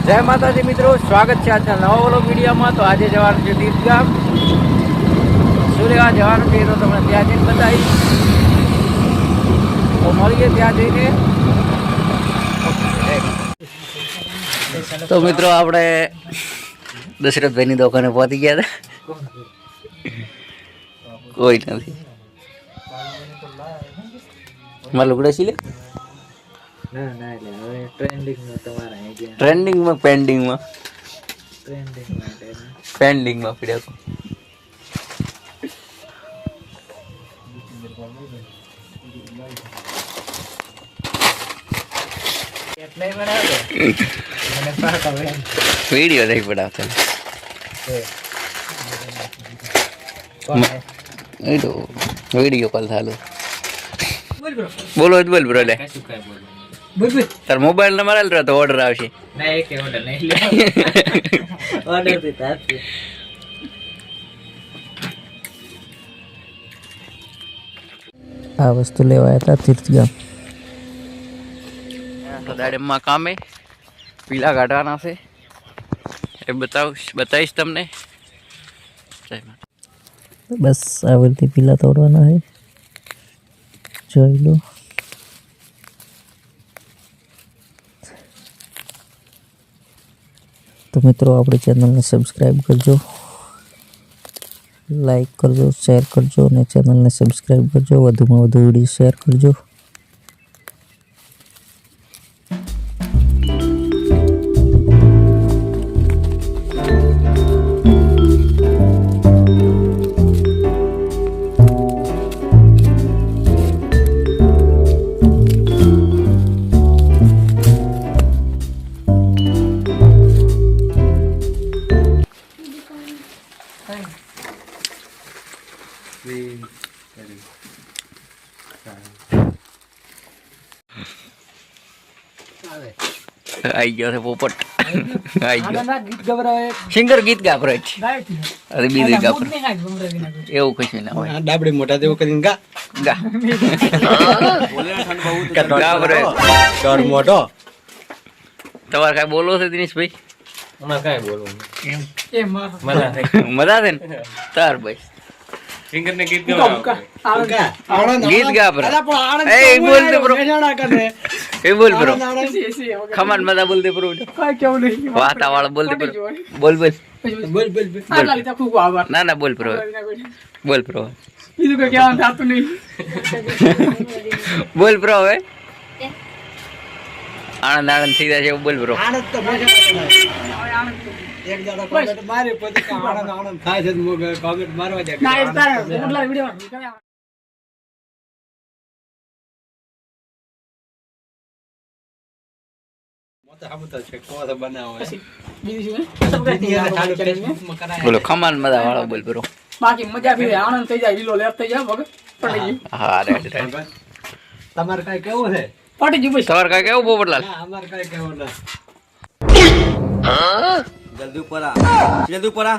જય માતાજી મિત્રો, સ્વાગત છે આજના નવા વ્લોગ વિડીયોમાં। તો આજે જવાનું છે તીર્થગામ। શું લેવા જવાનું છે તો તમને ત્યાં જઈને બતાવીશ। તો મળીએ ત્યાં જઈને। તો મિત્રો આપણે દશરથભાઈની દુકાને પહોંચી ગયા હતા। કોઈ નથી મારા લુગડા સિલે ટ્રેન્ડિંગમાં પેન્ડિંગમાં પડ્યા वीडियो नहीं पड़ा वीडियो कॉल था लो बोलो बोल ब्रो ले तार मोबाइल नंबर आल रहा तो ऑर्डर आवशे नहीं एक ऑर्डर नहीं ऑर्डर देता आ वस्तु लेवाया था तीर्थगाम। तो दाड़े में काम है पीला काटवाना से बताइश तमने बस आवरती पीला तोड़वाना है જોઈ લો। तो मित्रों अपनी चैनल ने सब्सक्राइब करजो, लाइक करजो, शेर करजो ने चैनल ने सब्सक्राइब करजो। વધુ માં વધુ વિડિયો શેર કરજો। आई गयो थे पोपट आई गयो गीत गवरावे सिंगर गीत गावरे છે અરે બીજી ગાવરે એવું કશું ના હોય ડાબડી મોટા દેવો કરીને ગા ગા બોલે ઠંડ બહુ ગાવરે ડર મોટો તમાર કાઈ બોલો છે દિનેશભાઈ અમાર કાઈ બોલો એમ મજા છે ને તાર ભાઈ सिंगर ने गीत गाया गीत गा ब्रो ए बोल दे ब्रो ए बोल ब्रो खमन मजा बोल दे ब्रो काय क्यों नहीं वाता वाला बोल दे ब्रो बोल बोल बोल बोल बोल ना ना बोल ब्रो बोल ब्रो इधर को क्या था तू नहीं बोल ब्रो है आनंद आनंद सीधा से बोल ब्रो आनंद तो आनंद एक दादा कमेंट मारे पति का आनंद आनंद થાય છે મોગે કમેન્ટ મારવા દે ના તાર મોટલા વિડિયો મોટા હમતા છે કોવા બનાવો બીજી શું બોલો ખમાન મજા વાળો બોલ બ્રો બાકી મજા ભી આનંદ થઈ જાય લીલો લેફ થઈ જાય વગર પડી ગઈ હા રેડ રેડ તમાર કાઈ કેવું છે પડી ગયું ભાઈ તમાર કાઈ કેવું પોપટલાલ ના અમાર કાઈ કેવું ના હા जल्दी ऊपर आ